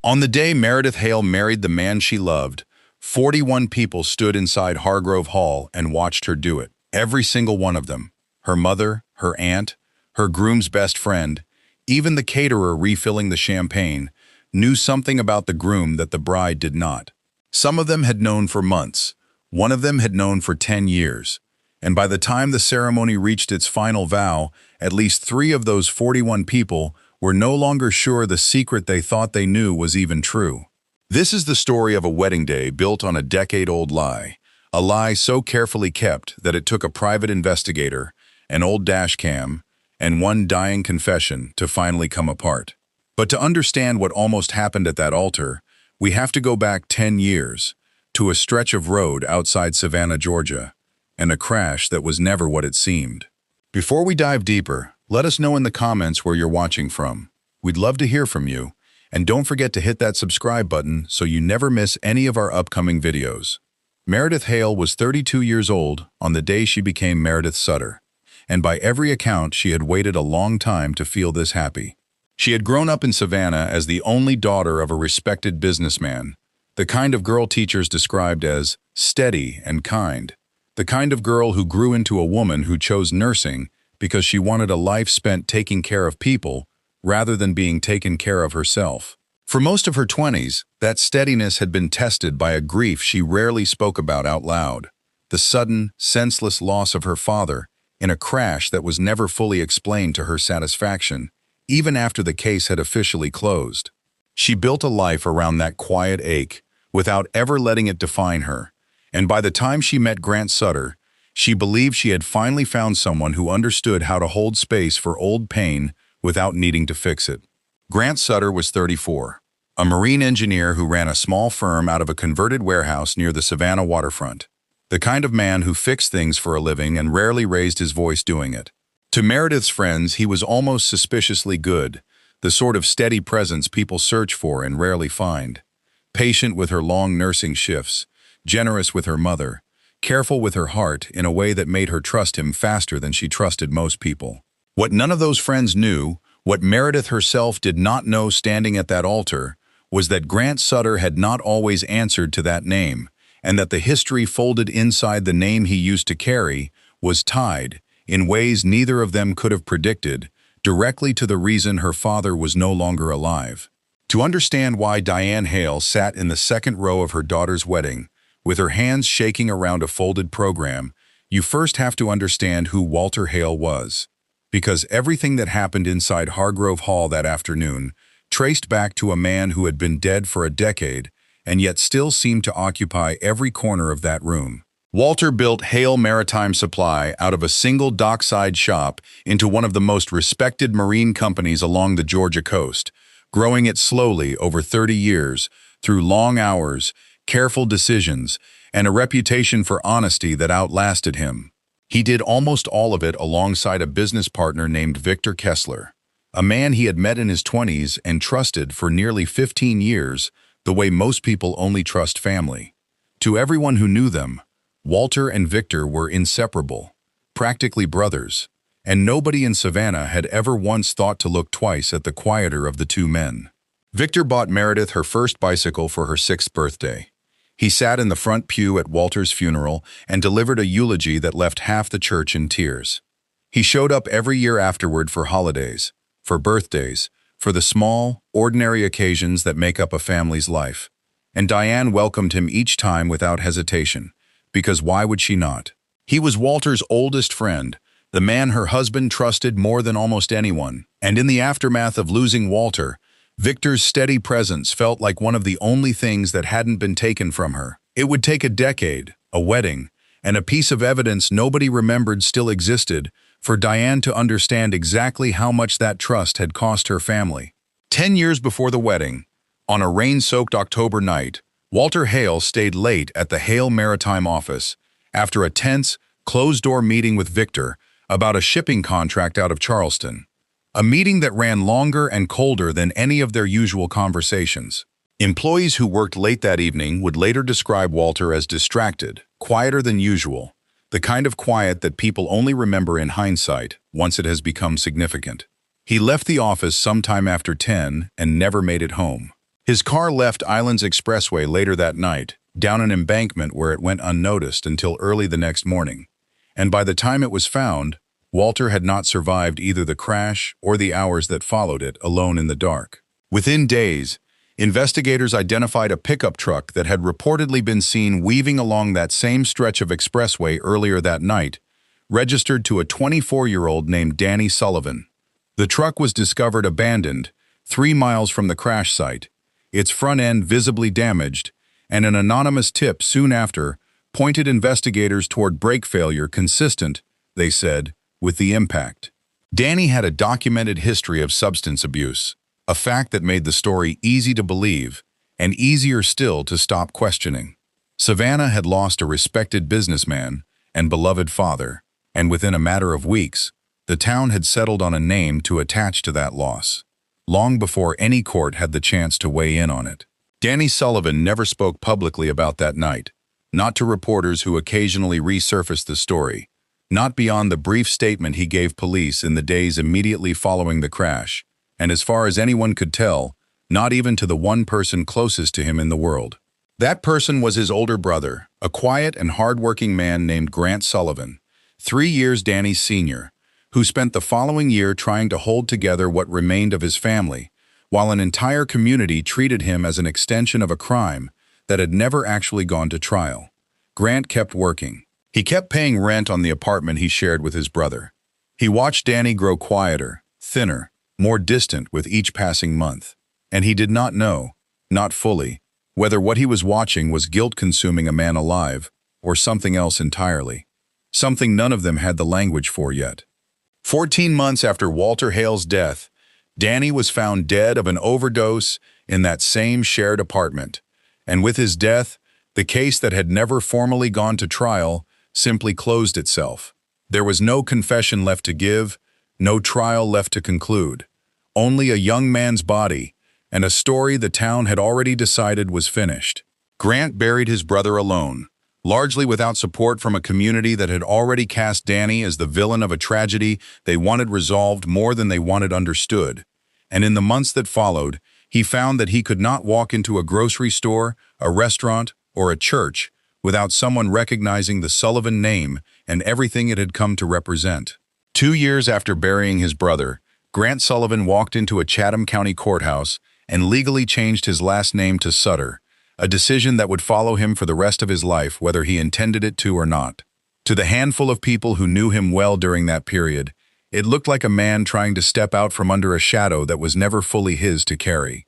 On the day Meredith Hale married the man she loved, 41 people stood inside Hargrove Hall and watched her do it. Every single one of them. Her mother, her aunt, her groom's best friend, even the caterer refilling the champagne, knew something about the groom that the bride did not. Some of them had known for months. One of them had known for 10 years. And by the time the ceremony reached its final vow, at least 3 of those 41 people were no longer sure the secret they thought they knew was even true. This is the story of a wedding day built on a decade-old lie, a lie so carefully kept that it took a private investigator, an old dashcam, and one dying confession to finally come apart. But to understand what almost happened at that altar, we have to go back 10 years, to a stretch of road outside Savannah, Georgia, and a crash that was never what it seemed. Before we dive deeper, let us know in the comments where you're watching from. We'd love to hear from you, and don't forget to hit that subscribe button so you never miss any of our upcoming videos. Meredith Hale was 32 years old on the day she became Meredith Sutter, and by every account she had waited a long time to feel this happy. She had grown up in Savannah as the only daughter of a respected businessman, the kind of girl teachers described as steady and kind, the kind of girl who grew into a woman who chose nursing because she wanted a life spent taking care of people rather than being taken care of herself. For most of her 20s, that steadiness had been tested by a grief she rarely spoke about out loud, the sudden, senseless loss of her father in a crash that was never fully explained to her satisfaction, even after the case had officially closed. She built a life around that quiet ache without ever letting it define her, and by the time she met Grant Sutter, she believed she had finally found someone who understood how to hold space for old pain without needing to fix it. Grant Sutter was 34, a marine engineer who ran a small firm out of a converted warehouse near the Savannah waterfront, the kind of man who fixed things for a living and rarely raised his voice doing it. To Meredith's friends, he was almost suspiciously good, the sort of steady presence people search for and rarely find. Patient with her long nursing shifts, generous with her mother, careful with her heart in a way that made her trust him faster than she trusted most people. What none of those friends knew, what Meredith herself did not know standing at that altar, was that Grant Sutter had not always answered to that name, and that the history folded inside the name he used to carry was tied, in ways neither of them could have predicted, directly to the reason her father was no longer alive. To understand why Diane Hale sat in the second row of her daughter's wedding, with her hands shaking around a folded program, you first have to understand who Walter Hale was. Because everything that happened inside Hargrove Hall that afternoon traced back to a man who had been dead for a decade and yet still seemed to occupy every corner of that room. Walter built Hale Maritime Supply out of a single dockside shop into one of the most respected marine companies along the Georgia coast, growing it slowly over 30 years through long hours, careful decisions, and a reputation for honesty that outlasted him. He did almost all of it alongside a business partner named Victor Kessler, a man he had met in his 20s and trusted for nearly 15 years, the way most people only trust family. To everyone who knew them, Walter and Victor were inseparable, practically brothers, and nobody in Savannah had ever once thought to look twice at the quieter of the two men. Victor bought Meredith her first bicycle for her 6th birthday. He sat in the front pew at Walter's funeral and delivered a eulogy that left half the church in tears. He showed up every year afterward for holidays, for birthdays, for the small, ordinary occasions that make up a family's life. And Diane welcomed him each time without hesitation, because why would she not? He was Walter's oldest friend, the man her husband trusted more than almost anyone, and in the aftermath of losing Walter, Victor's steady presence felt like one of the only things that hadn't been taken from her. It would take a decade, a wedding, and a piece of evidence nobody remembered still existed for Diane to understand exactly how much that trust had cost her family. 10 years before the wedding, on a rain-soaked October night, Walter Hale stayed late at the Hale Maritime office after a tense, closed-door meeting with Victor about a shipping contract out of Charleston. A meeting that ran longer and colder than any of their usual conversations. Employees who worked late that evening would later describe Walter as distracted, quieter than usual, the kind of quiet that people only remember in hindsight once it has become significant. He left the office sometime after 10 and never made it home. His car left Islands Expressway later that night, down an embankment where it went unnoticed until early the next morning. And by the time it was found, Walter had not survived either the crash or the hours that followed it alone in the dark. Within days, investigators identified a pickup truck that had reportedly been seen weaving along that same stretch of expressway earlier that night, registered to a 24-year-old named Danny Sullivan. The truck was discovered abandoned, 3 miles from the crash site, its front end visibly damaged, and an anonymous tip soon after pointed investigators toward brake failure consistent, they said, with the impact. Danny had a documented history of substance abuse, a fact that made the story easy to believe and easier still to stop questioning. Savannah had lost a respected businessman and beloved father, and within a matter of weeks, the town had settled on a name to attach to that loss, long before any court had the chance to weigh in on it. Danny Sullivan never spoke publicly about that night, not to reporters who occasionally resurfaced the story, not beyond the brief statement he gave police in the days immediately following the crash, and as far as anyone could tell, not even to the one person closest to him in the world. That person was his older brother, a quiet and hard-working man named Grant Sullivan, 3 years Danny's senior, who spent the following year trying to hold together what remained of his family, while an entire community treated him as an extension of a crime that had never actually gone to trial. Grant kept working. He kept paying rent on the apartment he shared with his brother. He watched Danny grow quieter, thinner, more distant with each passing month. And he did not know, not fully, whether what he was watching was guilt-consuming a man alive or something else entirely. Something none of them had the language for yet. 14 months after Walter Hale's death, Danny was found dead of an overdose in that same shared apartment. And with his death, the case that had never formally gone to trial simply closed itself. There was no confession left to give, no trial left to conclude. Only a young man's body, and a story the town had already decided was finished. Grant buried his brother alone, largely without support from a community that had already cast Danny as the villain of a tragedy they wanted resolved more than they wanted understood. And in the months that followed, he found that he could not walk into a grocery store, a restaurant, or a church without someone recognizing the Sullivan name and everything it had come to represent. 2 years after burying his brother, Grant Sullivan walked into a Chatham County courthouse and legally changed his last name to Sutter, a decision that would follow him for the rest of his life whether he intended it to or not. To the handful of people who knew him well during that period, it looked like a man trying to step out from under a shadow that was never fully his to carry.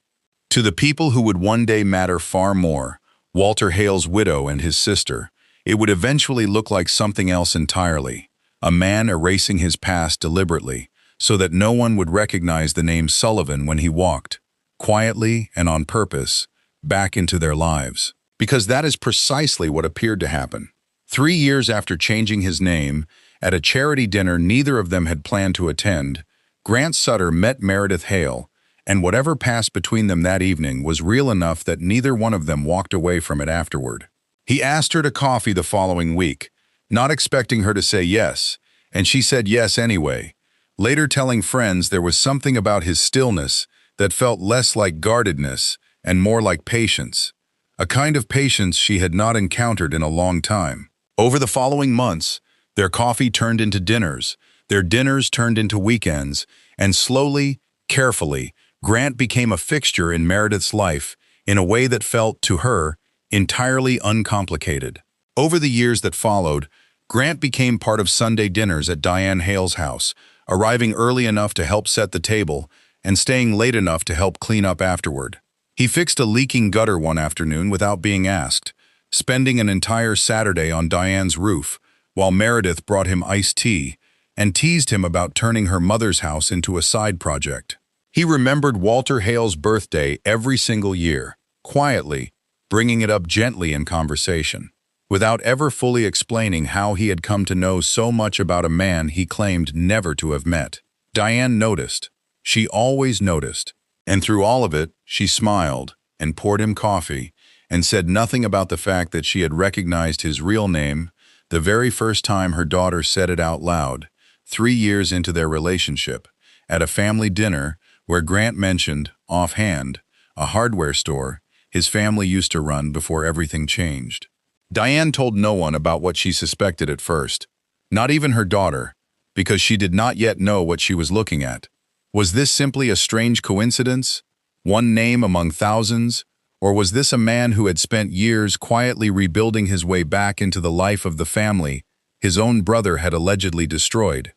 To the people who would one day matter far more, Walter Hale's widow and his sister, it would eventually look like something else entirely, a man erasing his past deliberately, so that no one would recognize the name Sullivan when he walked, quietly and on purpose, back into their lives. Because that is precisely what appeared to happen. 3 years after changing his name, at a charity dinner neither of them had planned to attend, Grant Sutter met Meredith Hale, and whatever passed between them that evening was real enough that neither one of them walked away from it afterward. He asked her to coffee the following week, not expecting her to say yes, and she said yes anyway, later telling friends there was something about his stillness that felt less like guardedness and more like patience, a kind of patience she had not encountered in a long time. Over the following months, their coffee turned into dinners, their dinners turned into weekends, and slowly, carefully, Grant became a fixture in Meredith's life in a way that felt, to her, entirely uncomplicated. Over the years that followed, Grant became part of Sunday dinners at Diane Hale's house, arriving early enough to help set the table and staying late enough to help clean up afterward. He fixed a leaking gutter one afternoon without being asked, spending an entire Saturday on Diane's roof, while Meredith brought him iced tea and teased him about turning her mother's house into a side project. He remembered Walter Hale's birthday every single year, quietly, bringing it up gently in conversation, without ever fully explaining how he had come to know so much about a man he claimed never to have met. Diane noticed. She always noticed. And through all of it, she smiled and poured him coffee and said nothing about the fact that she had recognized his real name the very first time her daughter said it out loud, 3 years into their relationship, at a family dinner where Grant mentioned, offhand, a hardware store his family used to run before everything changed. Diane told no one about what she suspected at first, not even her daughter, because she did not yet know what she was looking at. Was this simply a strange coincidence, one name among thousands, or was this a man who had spent years quietly rebuilding his way back into the life of the family his own brother had allegedly destroyed?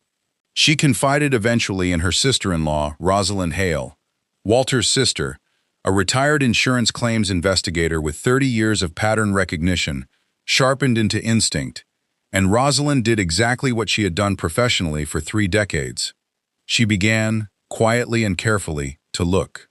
She confided eventually in her sister-in-law, Rosalind Hale, Walter's sister, a retired insurance claims investigator with 30 years of pattern recognition, sharpened into instinct, and Rosalind did exactly what she had done professionally for 3 decades. She began, quietly and carefully, to look.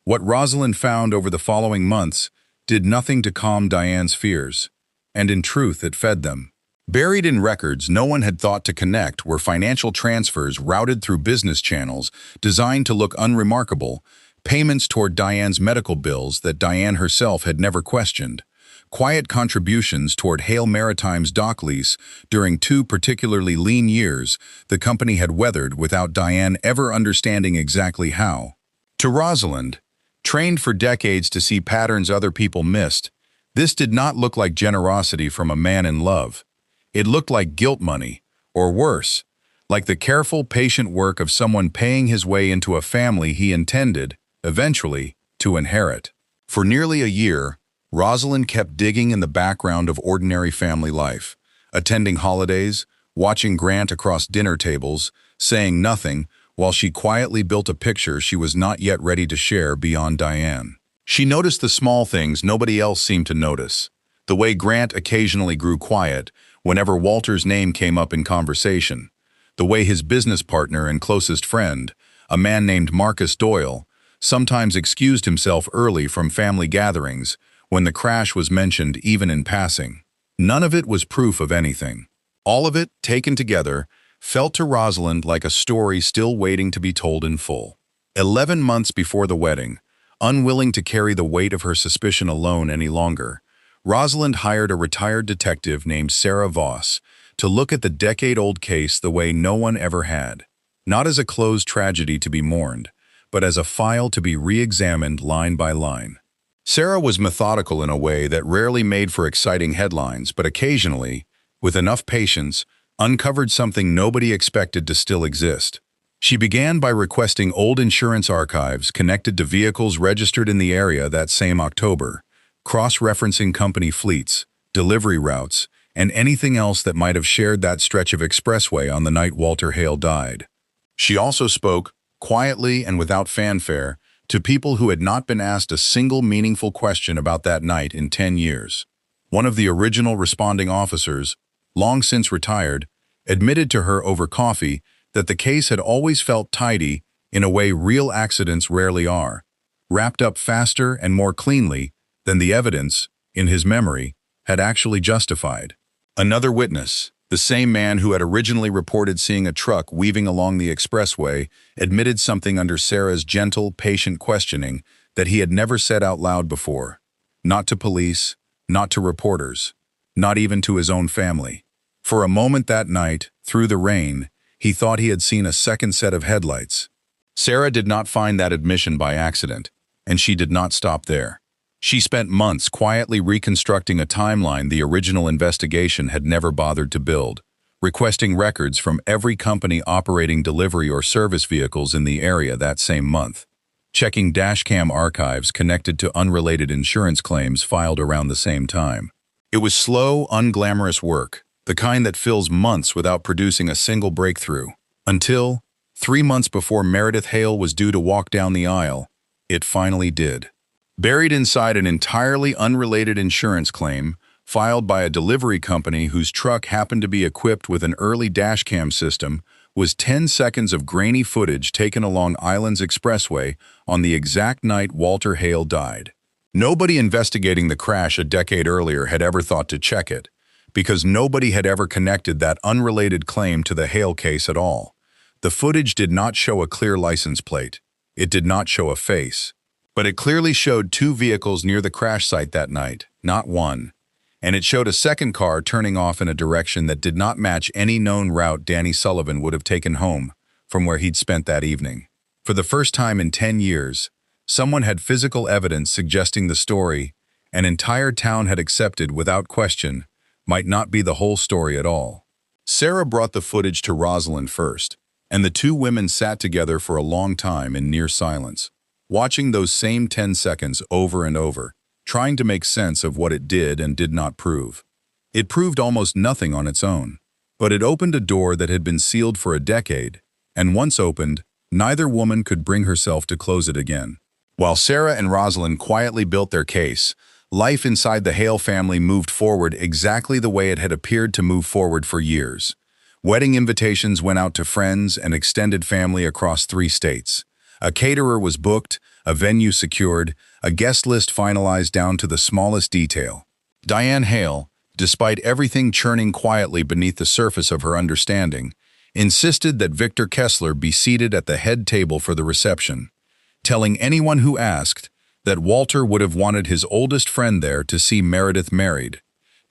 What Rosalind found over the following months did nothing to calm Diane's fears, and in truth it fed them. Buried in records no one had thought to connect were financial transfers routed through business channels designed to look unremarkable, payments toward Diane's medical bills that Diane herself had never questioned, quiet contributions toward Hale Maritime's dock lease during 2 particularly lean years the company had weathered without Diane ever understanding exactly how. To Rosalind, trained for decades to see patterns other people missed, this did not look like generosity from a man in love. It looked like guilt money, or worse, like the careful, patient work of someone paying his way into a family he intended, eventually, to inherit. For nearly a year, Rosalind kept digging in the background of ordinary family life, attending holidays, watching Grant across dinner tables, saying nothing, while she quietly built a picture she was not yet ready to share beyond Diane. She noticed the small things nobody else seemed to notice, the way Grant occasionally grew quiet whenever Walter's name came up in conversation, the way his business partner and closest friend, a man named Marcus Doyle, sometimes excused himself early from family gatherings when the crash was mentioned even in passing. None of it was proof of anything. All of it, taken together, felt to Rosalind like a story still waiting to be told in full. 11 months before the wedding, unwilling to carry the weight of her suspicion alone any longer, Rosalind hired a retired detective named Sarah Voss to look at the decade-old case the way no one ever had, not as a closed tragedy to be mourned, but as a file to be re-examined line by line. Sarah was methodical in a way that rarely made for exciting headlines, but occasionally, with enough patience, uncovered something nobody expected to still exist. She began by requesting old insurance archives connected to vehicles registered in the area that same October, cross-referencing company fleets, delivery routes, and anything else that might have shared that stretch of expressway on the night Walter Hale died. She also spoke, quietly and without fanfare, to people who had not been asked a single meaningful question about that night in 10 years. One of the original responding officers, long since retired, admitted to her over coffee that the case had always felt tidy in a way real accidents rarely are, wrapped up faster and more cleanly than the evidence, in his memory, had actually justified. Another witness, the same man who had originally reported seeing a truck weaving along the expressway, admitted something under Sarah's gentle, patient questioning that he had never said out loud before. Not to police, not to reporters, not even to his own family. For a moment that night, through the rain, he thought he had seen a second set of headlights. Sarah did not find that admission by accident, and she did not stop there. She spent months quietly reconstructing a timeline the original investigation had never bothered to build, requesting records from every company operating delivery or service vehicles in the area that same month, checking dashcam archives connected to unrelated insurance claims filed around the same time. It was slow, unglamorous work, the kind that fills months without producing a single breakthrough, until, 3 months before Meredith Hale was due to walk down the aisle, it finally did. Buried inside an entirely unrelated insurance claim, filed by a delivery company whose truck happened to be equipped with an early dashcam system, was 10 seconds of grainy footage taken along Islands Expressway on the exact night Walter Hale died. Nobody investigating the crash a decade earlier had ever thought to check it, because nobody had ever connected that unrelated claim to the Hale case at all. The footage did not show a clear license plate. It did not show a face. But it clearly showed 2 vehicles near the crash site that night, not one. And it showed a second car turning off in a direction that did not match any known route Danny Sullivan would have taken home from where he'd spent that evening. For the first time in 10 years, Someone had physical evidence suggesting the story an entire town had accepted without question might not be the whole story at all. Sarah brought the footage to Rosalind first, and the two women sat together for a long time in near silence, watching those same 10 seconds over and over, trying to make sense of what it did and did not prove. It proved almost nothing on its own, but it opened a door that had been sealed for a decade, and once opened, neither woman could bring herself to close it again. While Sarah and Rosalind quietly built their case, life inside the Hale family moved forward exactly the way it had appeared to move forward for years. Wedding invitations went out to friends and extended family across 3 states. A caterer was booked, a venue secured, a guest list finalized down to the smallest detail. Diane Hale, despite everything churning quietly beneath the surface of her understanding, insisted that Victor Kessler be seated at the head table for the reception, telling anyone who asked that Walter would have wanted his oldest friend there to see Meredith married,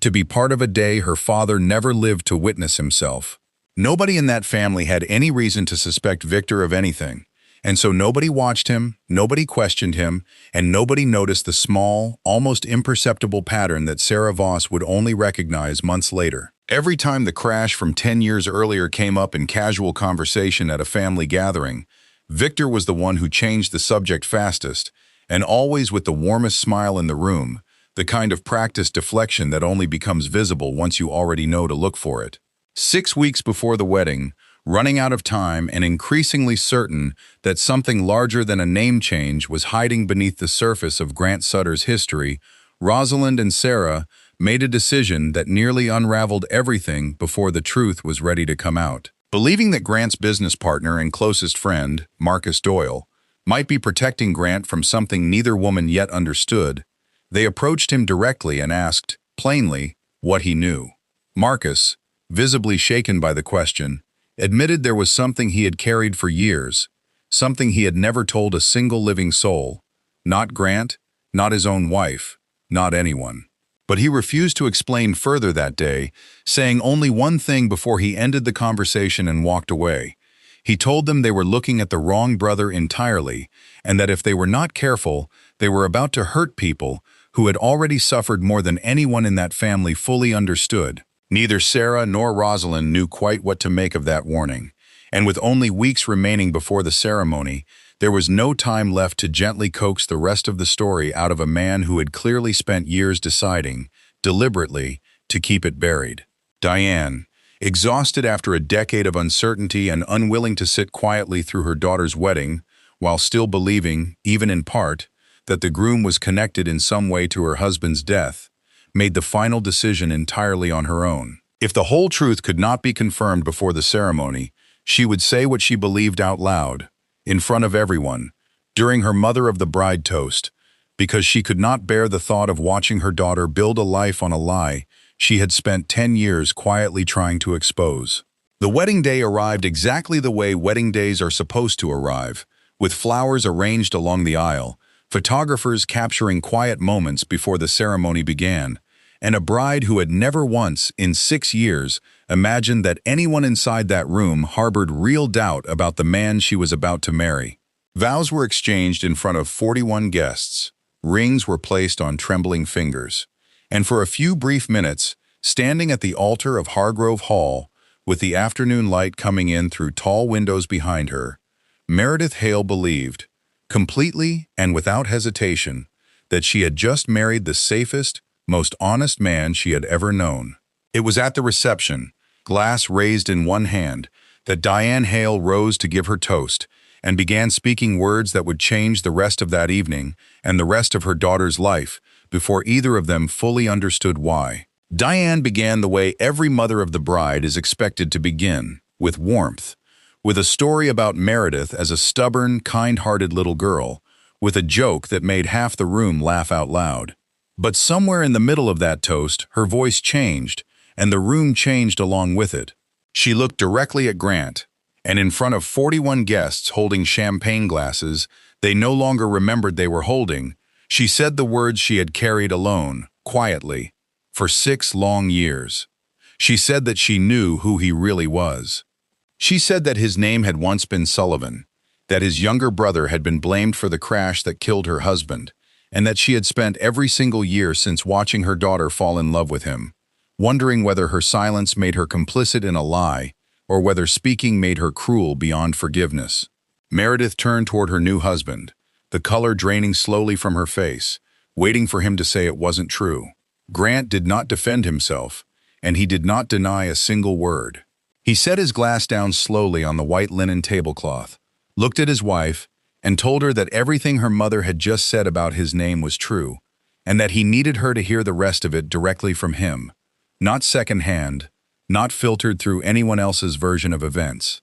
to be part of a day her father never lived to witness himself. Nobody in that family had any reason to suspect Victor of anything, and so nobody watched him, nobody questioned him, and nobody noticed the small, almost imperceptible pattern that Sarah Voss would only recognize months later. Every time the crash from 10 years earlier came up in casual conversation at a family gathering, Victor was the one who changed the subject fastest, and always with the warmest smile in the room, the kind of practiced deflection that only becomes visible once you already know to look for it. 6 weeks before the wedding, running out of time and increasingly certain that something larger than a name change was hiding beneath the surface of Grant Sutter's history, Rosalind and Sarah made a decision that nearly unraveled everything before the truth was ready to come out. Believing that Grant's business partner and closest friend, Marcus Doyle, might be protecting Grant from something neither woman yet understood, they approached him directly and asked, plainly, what he knew. Marcus, visibly shaken by the question, admitted there was something he had carried for years, something he had never told a single living soul, not Grant, not his own wife, not anyone. But he refused to explain further that day, saying only one thing before he ended the conversation and walked away. He told them they were looking at the wrong brother entirely, and that if they were not careful, they were about to hurt people who had already suffered more than anyone in that family fully understood. Neither Sarah nor Rosalind knew quite what to make of that warning, and with only weeks remaining before the ceremony, there was no time left to gently coax the rest of the story out of a man who had clearly spent years deciding, deliberately, to keep it buried. Diane, exhausted after a decade of uncertainty and unwilling to sit quietly through her daughter's wedding, while still believing, even in part, that the groom was connected in some way to her husband's death, made the final decision entirely on her own. If the whole truth could not be confirmed before the ceremony, she would say what she believed out loud, in front of everyone, during her mother of the bride toast, because she could not bear the thought of watching her daughter build a life on a lie she had spent 10 years quietly trying to expose. The wedding day arrived exactly the way wedding days are supposed to arrive, with flowers arranged along the aisle, photographers capturing quiet moments before the ceremony began, and a bride who had never once, in 6 years, imagined that anyone inside that room harbored real doubt about the man she was about to marry. Vows were exchanged in front of 41 guests, rings were placed on trembling fingers, and for a few brief minutes, standing at the altar of Hargrove Hall, with the afternoon light coming in through tall windows behind her, Meredith Hale believed, completely and without hesitation, that she had just married the safest, most honest man she had ever known. It was at the reception, glass raised in one hand, that Diane Hale rose to give her toast and began speaking words that would change the rest of that evening and the rest of her daughter's life before either of them fully understood why. Diane began the way every mother of the bride is expected to begin, with warmth, with a story about Meredith as a stubborn, kind-hearted little girl, with a joke that made half the room laugh out loud. But somewhere in the middle of that toast, her voice changed, and the room changed along with it. She looked directly at Grant, and in front of 41 guests holding champagne glasses they no longer remembered they were holding, she said the words she had carried alone, quietly, for 6 long years. She said that she knew who he really was. She said that his name had once been Sullivan, that his younger brother had been blamed for the crash that killed her husband, and that she had spent every single year since watching her daughter fall in love with him, wondering whether her silence made her complicit in a lie or whether speaking made her cruel beyond forgiveness. Meredith turned toward her new husband, the color draining slowly from her face, waiting for him to say it wasn't true. Grant did not defend himself, and he did not deny a single word. He set his glass down slowly on the white linen tablecloth, looked at his wife, and told her that everything her mother had just said about his name was true, and that he needed her to hear the rest of it directly from him, not secondhand, not filtered through anyone else's version of events.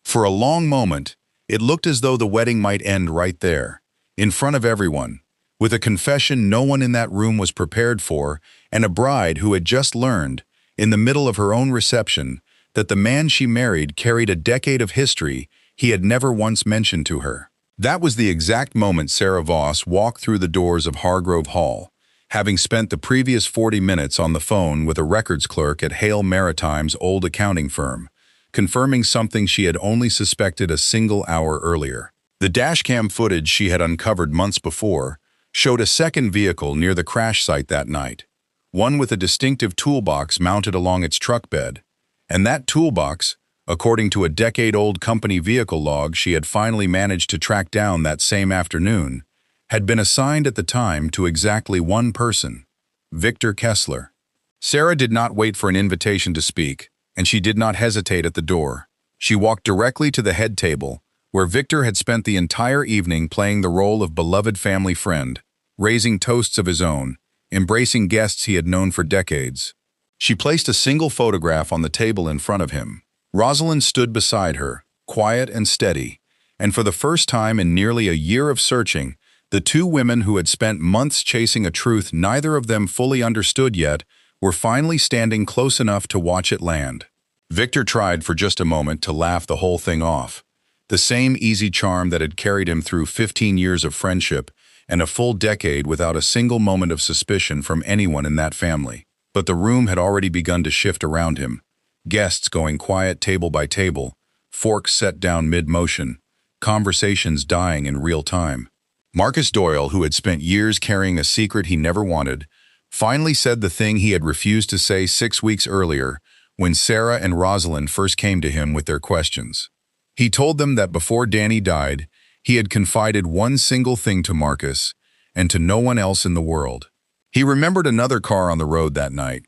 For a long moment, it looked as though the wedding might end right there, in front of everyone, with a confession no one in that room was prepared for, and a bride who had just learned, in the middle of her own reception, that the man she married carried a decade of history he had never once mentioned to her. That was the exact moment Sarah Voss walked through the doors of Hargrove Hall, having spent the previous 40 minutes on the phone with a records clerk at Hale Maritime's old accounting firm, confirming something she had only suspected a single hour earlier. The dashcam footage she had uncovered months before showed a second vehicle near the crash site that night, one with a distinctive toolbox mounted along its truck bed, and that toolbox, according to a decade-old company vehicle log she had finally managed to track down that same afternoon, had been assigned at the time to exactly one person, Victor Kessler. Sarah did not wait for an invitation to speak, and she did not hesitate at the door. She walked directly to the head table, where Victor had spent the entire evening playing the role of beloved family friend, raising toasts of his own, embracing guests he had known for decades. She placed a single photograph on the table in front of him. Rosalind stood beside her, quiet and steady, and for the first time in nearly a year of searching, the two women who had spent months chasing a truth neither of them fully understood yet were finally standing close enough to watch it land. Victor tried for just a moment to laugh the whole thing off, the same easy charm that had carried him through 15 years of friendship and a full decade without a single moment of suspicion from anyone in that family. But the room had already begun to shift around him, guests going quiet table by table, forks set down mid-motion, conversations dying in real time. Marcus Doyle, who had spent years carrying a secret he never wanted, finally said the thing he had refused to say 6 weeks earlier when Sarah and Rosalind first came to him with their questions. He told them that before Danny died, he had confided one single thing to Marcus and to no one else in the world. He remembered another car on the road that night.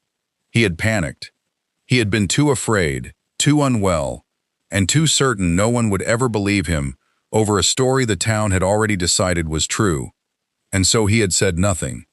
He had panicked. He had been too afraid, too unwell, and too certain no one would ever believe him over a story the town had already decided was true, and so he had said nothing,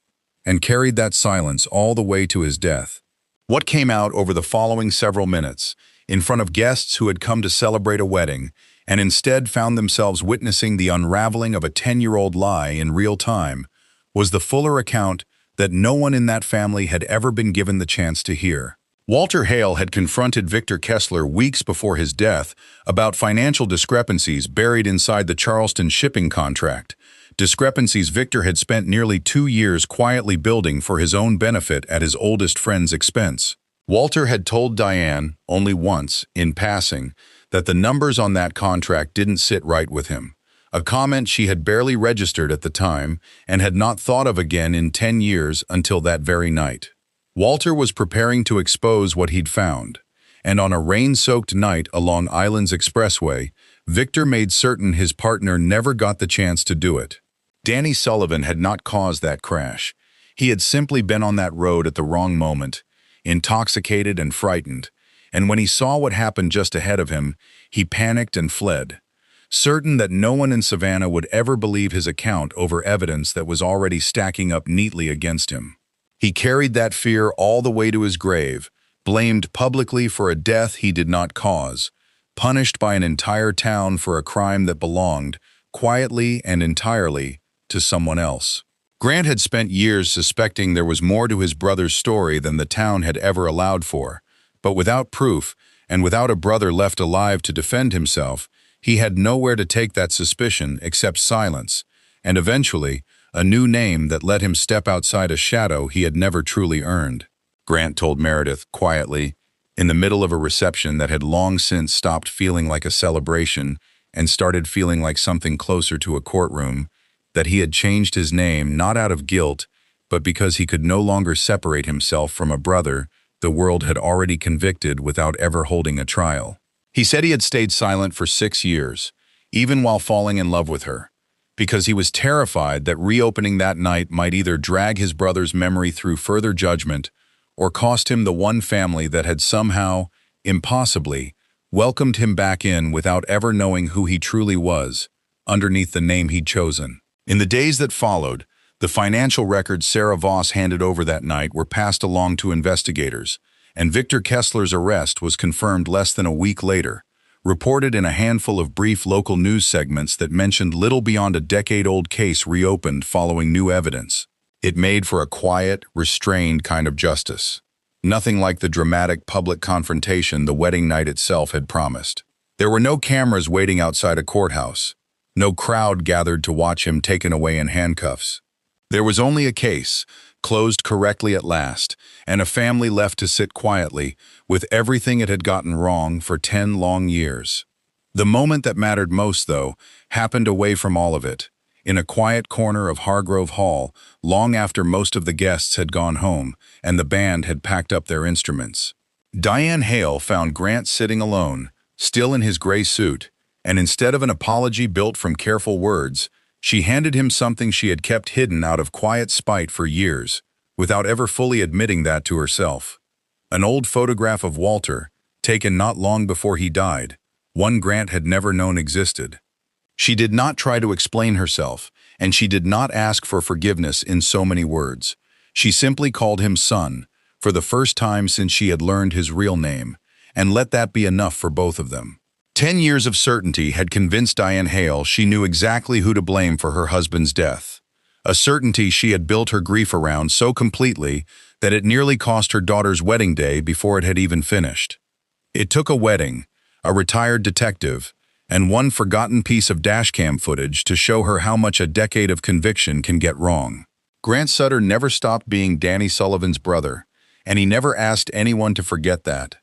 and carried that silence all the way to his death. What came out over the following several minutes, in front of guests who had come to celebrate a wedding, and instead found themselves witnessing the unraveling of a 10-year-old lie in real time, was the fuller account that no one in that family had ever been given the chance to hear. Walter Hale had confronted Victor Kessler weeks before his death about financial discrepancies buried inside the Charleston shipping contract, discrepancies Victor had spent nearly 2 years quietly building for his own benefit at his oldest friend's expense. Walter had told Diane, only once, in passing, that the numbers on that contract didn't sit right with him, a comment she had barely registered at the time and had not thought of again in 10 years until that very night. Walter was preparing to expose what he'd found, and on a rain-soaked night along Islands Expressway, Victor made certain his partner never got the chance to do it. Danny Sullivan had not caused that crash. He had simply been on that road at the wrong moment, intoxicated and frightened, and when he saw what happened just ahead of him, he panicked and fled, certain that no one in Savannah would ever believe his account over evidence that was already stacking up neatly against him. He carried that fear all the way to his grave, blamed publicly for a death he did not cause, punished by an entire town for a crime that belonged, quietly and entirely, to someone else. Grant had spent years suspecting there was more to his brother's story than the town had ever allowed for, but without proof, and without a brother left alive to defend himself, he had nowhere to take that suspicion except silence, and eventually, a new name that let him step outside a shadow he had never truly earned. Grant told Meredith, quietly, in the middle of a reception that had long since stopped feeling like a celebration and started feeling like something closer to a courtroom, that he had changed his name not out of guilt, but because he could no longer separate himself from a brother the world had already convicted without ever holding a trial. He said he had stayed silent for 6 years, even while falling in love with her, because he was terrified that reopening that night might either drag his brother's memory through further judgment or cost him the one family that had somehow, impossibly, welcomed him back in without ever knowing who he truly was, underneath the name he'd chosen. In the days that followed, the financial records Sarah Voss handed over that night were passed along to investigators, and Victor Kessler's arrest was confirmed less than a week later, reported in a handful of brief local news segments that mentioned little beyond a decade-old case reopened following new evidence. It made for a quiet, restrained kind of justice. Nothing like the dramatic public confrontation the wedding night itself had promised. There were no cameras waiting outside a courthouse, no crowd gathered to watch him taken away in handcuffs. There was only a case, closed correctly at last, and a family left to sit quietly with everything it had gotten wrong for 10 long years. The moment that mattered most, though, happened away from all of it, in a quiet corner of Hargrove Hall, long after most of the guests had gone home and the band had packed up their instruments. Diane Hale found Grant sitting alone, still in his gray suit, and instead of an apology built from careful words, she handed him something she had kept hidden out of quiet spite for years, without ever fully admitting that to herself. An old photograph of Walter, taken not long before he died, one Grant had never known existed. She did not try to explain herself, and she did not ask for forgiveness in so many words. She simply called him son, for the first time since she had learned his real name, and let that be enough for both of them. 10 years of certainty had convinced Diane Hale she knew exactly who to blame for her husband's death. A certainty she had built her grief around so completely that it nearly cost her daughter's wedding day before it had even finished. It took a wedding, a retired detective, and one forgotten piece of dashcam footage to show her how much a decade of conviction can get wrong. Grant Sutter never stopped being Danny Sullivan's brother, and he never asked anyone to forget that.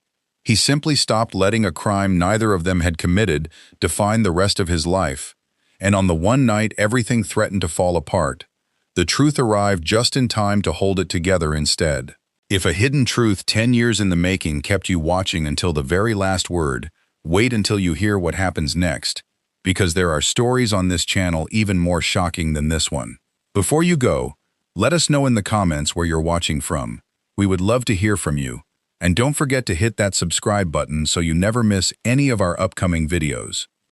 He simply stopped letting a crime neither of them had committed define the rest of his life, and on the one night everything threatened to fall apart, the truth arrived just in time to hold it together instead. If a hidden truth 10 years in the making kept you watching until the very last word, wait until you hear what happens next, because there are stories on this channel even more shocking than this one. Before you go, let us know in the comments where you're watching from. We would love to hear from you. And don't forget to hit that subscribe button so you never miss any of our upcoming videos.